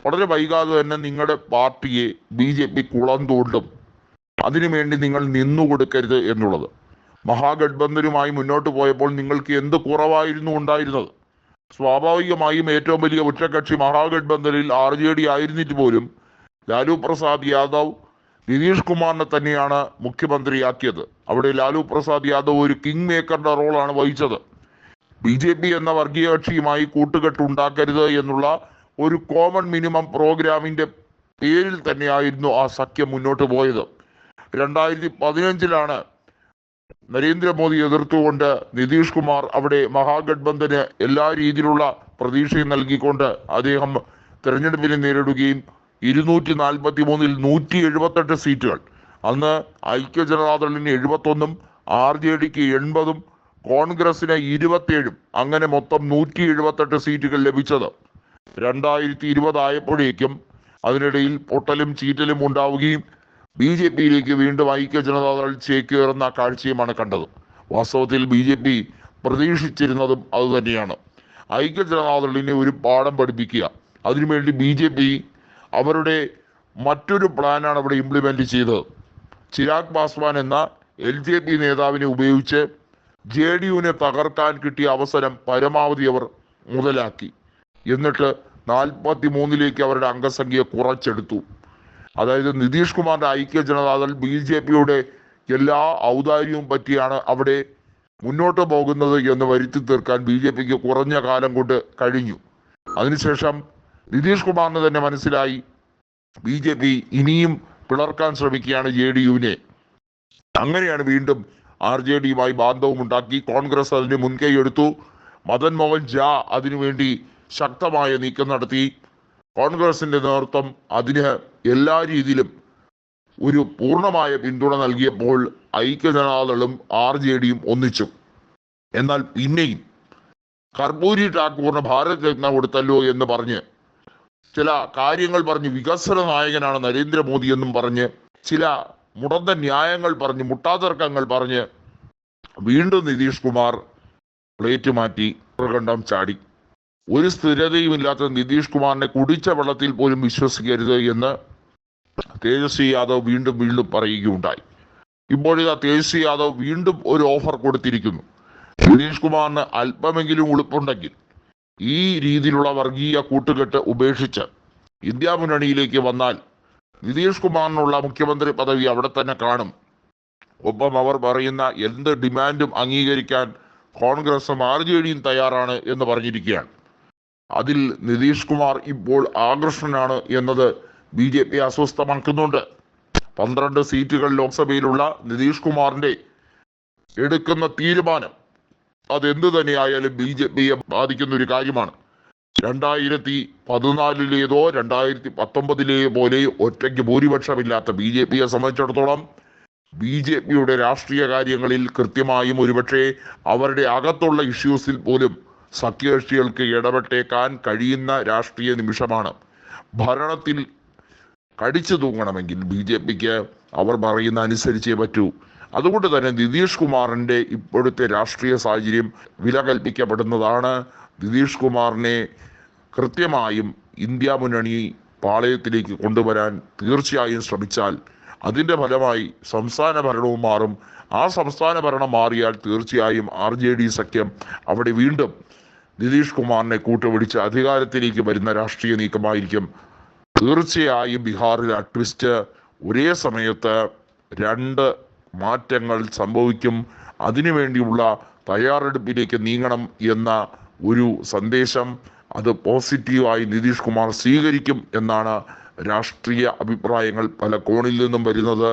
വളരെ വൈകാതെ തന്നെ നിങ്ങളുടെ പാർട്ടിയെ BJP കുളം തോണ്ടും. അതിനുവേണ്ടി നിങ്ങൾ നിന്നുകൊടുക്കരുത് എന്നുള്ളത്. മഹാഗഡ്ബന്ധനുമായി മുന്നോട്ട് പോയപ്പോൾ നിങ്ങൾക്ക് എന്ത് കുറവായിരുന്നു ഉണ്ടായിരുന്നത്? സ്വാഭാവികമായും ഏറ്റവും വലിയ ഒറ്റക്കക്ഷി മഹാഗഡ്ബന്ധനിൽ RJD ആയിരുന്നിട്ട് പോലും ലാലു പ്രസാദ് യാദവ് നിതീഷ് കുമാറിനെ തന്നെയാണ് മുഖ്യമന്ത്രിയാക്കിയത്. അവിടെ ലാലു പ്രസാദ് യാദവ് ഒരു കിങ് മേക്കറുടെ റോളാണ് വഹിച്ചത്. BJP എന്ന വർഗീയ കക്ഷിയുമായി കൂട്ടുകെട്ടുണ്ടാക്കരുത് എന്നുള്ള ഒരു കോമൺ മിനിമം പ്രോഗ്രാമിന്റെ പേരിൽ തന്നെയായിരുന്നു ആ സഖ്യം മുന്നോട്ട് പോയത്. 2015 നരേന്ദ്രമോദി എതിർത്തുകൊണ്ട് നിതീഷ് കുമാർ അവിടെ മഹാഗഡ്ബന്ധന് എല്ലാ രീതിയിലുള്ള പ്രതീക്ഷയും നൽകിക്കൊണ്ട് അദ്ദേഹം തെരഞ്ഞെടുപ്പിനെ നേരിടുകയും 243-ൽ 178 സീറ്റുകൾ, അന്ന് ഐക്യജനതാദളിന് 71, RJDക്ക് 80, കോൺഗ്രസിന് 27, അങ്ങനെ മൊത്തം 178 സീറ്റുകൾ ലഭിച്ചത്. 2020 ആയപ്പോഴേക്കും അതിനിടയിൽ പൊട്ടലും ചീറ്റലും ഉണ്ടാവുകയും BJPയിലേക്ക് വീണ്ടും ഐക്യജനതാദൾ ചേക്കേറുന്ന കാഴ്ചയുമാണ് കണ്ടത്. വാസ്തവത്തിൽ BJP പ്രതീക്ഷിച്ചിരുന്നതും അതുതന്നെയാണ്. ഐക്യജനതാദളിനെ ഒരു പാഠം പഠിപ്പിക്കുക. അതിനുവേണ്ടി BJP അവരുടെ മറ്റൊരു പ്ലാനാണ് അവിടെ ഇംപ്ലിമെന്റ് ചെയ്തത്. ചിരാഗ് പാസ്വാൻ എന്ന LJP നേതാവിനെ ഉപയോഗിച്ച് JDUവിനെ തകർക്കാൻ കിട്ടിയ അവസരം പരമാവധി അവർ മുതലാക്കി. എന്നിട്ട് 43ലേക്ക് അവരുടെ അംഗസംഖ്യ കുറച്ചെടുത്തു. അതായത് നിതീഷ് കുമാറിന്റെ ഐക്യജനതാദൾ BJPയുടെ എല്ലാ ഔദാര്യവും പറ്റിയാണ് അവിടെ മുന്നോട്ട് പോകുന്നത് എന്ന് വരുത്തി തീർക്കാൻ BJPക്ക് കുറഞ്ഞ കാലം കൊണ്ട് കഴിഞ്ഞു. അതിനുശേഷം നിതീഷ് കുമാറിന് തന്നെ മനസ്സിലായി BJP ഇനിയും പിളർക്കാൻ ശ്രമിക്കുകയാണ് JDUവിനെ. അങ്ങനെയാണ് വീണ്ടും RJDയുമായി ബാന്ധവും ഉണ്ടാക്കി. കോൺഗ്രസ് അതിന് മുൻകൈ എടുത്തു. മദൻ മോഹൻ ഝാ അതിനുവേണ്ടി ശക്തമായ നീക്കം നടത്തി. കോൺഗ്രസിന്റെ നേതൃത്വം അതിന് എല്ലാ രീതിയിലും ഒരു പൂർണ്ണമായ പിന്തുണ നൽകിയപ്പോൾ ഐക്യജനതാദളും RJDയും ഒന്നിച്ചു. എന്നാൽ പിന്നെയും കർപ്പൂരി ഠാക്കൂറിന് ഭാരത് രത്ന കൊടുത്തല്ലോ എന്ന് പറഞ്ഞ് ചില കാര്യങ്ങൾ പറഞ്ഞ് വികസന നായകനാണ് നരേന്ദ്രമോദി എന്നും പറഞ്ഞ് ചില മുടന്ത ന്യായങ്ങൾ പറഞ്ഞ് മുട്ടാതർക്കങ്ങൾ പറഞ്ഞ് വീണ്ടും നിതീഷ് കുമാർ പ്ലേറ്റ് മാറ്റി പ്രകണ്ഠം ചാടി. ഒരു സ്ഥിരതയുമില്ലാത്ത നിതീഷ് കുമാറിനെ കുടിച്ച വെള്ളത്തിൽ പോലും വിശ്വസിക്കരുത് എന്ന് തേജസ്വി യാദവ് വീണ്ടും പറയുകയുണ്ടായി. ഇപ്പോഴിതാ തേജസ്വി യാദവ് വീണ്ടും ഒരു ഓഫർ കൊടുത്തിരിക്കുന്നു. നിതീഷ് കുമാറിന് അല്പമെങ്കിലും ഉളുപ്പുണ്ടെങ്കിൽ ഈ രീതിയിലുള്ള വർഗീയ കൂട്ടുകെട്ട് ഉപേക്ഷിച്ച് ഇന്ത്യ മുന്നണിയിലേക്ക് വന്നാൽ നിതീഷ് കുമാറിനുള്ള മുഖ്യമന്ത്രി പദവി അവിടെ തന്നെ കാണും. ഒപ്പം അവർ പറയുന്ന എന്ത് ഡിമാൻഡും അംഗീകരിക്കാൻ കോൺഗ്രസും RJDയും തയ്യാറാണ് എന്ന് പറഞ്ഞിരിക്കുകയാണ്. അതിൽ നിതീഷ് കുമാർ ഇപ്പോൾ ആകർഷണനാണ് എന്നത് BJP അസ്വസ്ഥമാക്കുന്നുണ്ട്. 12 സീറ്റുകൾ ലോക്സഭയിലുള്ള നിതീഷ് കുമാറിന്റെ എടുക്കുന്ന തീരുമാനം അതെന്ത് തന്നെയായാലും BJPയെ ബാധിക്കുന്ന ഒരു കാര്യമാണ്. 2014-ലേതോ 2019-ലെ പോലെ ഒറ്റയ്ക്ക് ഭൂരിപക്ഷമില്ലാത്ത BJPയെ സംബന്ധിച്ചിടത്തോളം BJPയുടെ രാഷ്ട്രീയ കാര്യങ്ങളിൽ കൃത്യമായും ഒരുപക്ഷെ അവരുടെ അകത്തുള്ള ഇഷ്യൂസിൽ പോലും സഖ്യകക്ഷികൾക്ക് ഇടപെട്ടേക്കാൻ കഴിയുന്ന രാഷ്ട്രീയ നിമിഷമാണ്. ഭരണത്തിൽ കടിച്ചു തൂങ്ങണമെങ്കിൽ BJPക്ക് അവർ പറയുന്ന അനുസരിച്ചേ പറ്റൂ. അതുകൊണ്ട് തന്നെ നിതീഷ് കുമാറിന്റെ ഇപ്പോഴത്തെ രാഷ്ട്രീയ സാഹചര്യം വില കൽപ്പിക്കപ്പെടുന്നതാണ്. നിതീഷ് കുമാറിനെ കൃത്യമായും ഇന്ത്യ മുന്നണി പാളയത്തിലേക്ക് കൊണ്ടുവരാൻ തീർച്ചയായും ശ്രമിച്ചാൽ അതിൻ്റെ ഫലമായി സംസ്ഥാന ഭരണവും മാറും. ആ സംസ്ഥാന ഭരണം മാറിയാൽ തീർച്ചയായും RJD സഖ്യം അവിടെ വീണ്ടും നിതീഷ് കുമാറിനെ കൂട്ടുപിടിച്ച് അധികാരത്തിലേക്ക് വരുന്ന രാഷ്ട്രീയ നീക്കമായിരിക്കും. തീർച്ചയായും ബീഹാറിൽ ആ ട്വിസ്റ്റ് ഒരേ സമയത്ത് 2 മാറ്റങ്ങൾ സംഭവിക്കും. അതിനുവേണ്ടിയുള്ള തയ്യാറെടുപ്പിലേക്ക് നീങ്ങണം എന്ന ഒരു സന്ദേശം അത് പോസിറ്റീവായി നിതീഷ് കുമാർ സ്വീകരിക്കും എന്നാണ് രാഷ്ട്രീയ അഭിപ്രായങ്ങൾ പല കോണിൽ നിന്നും വരുന്നത്.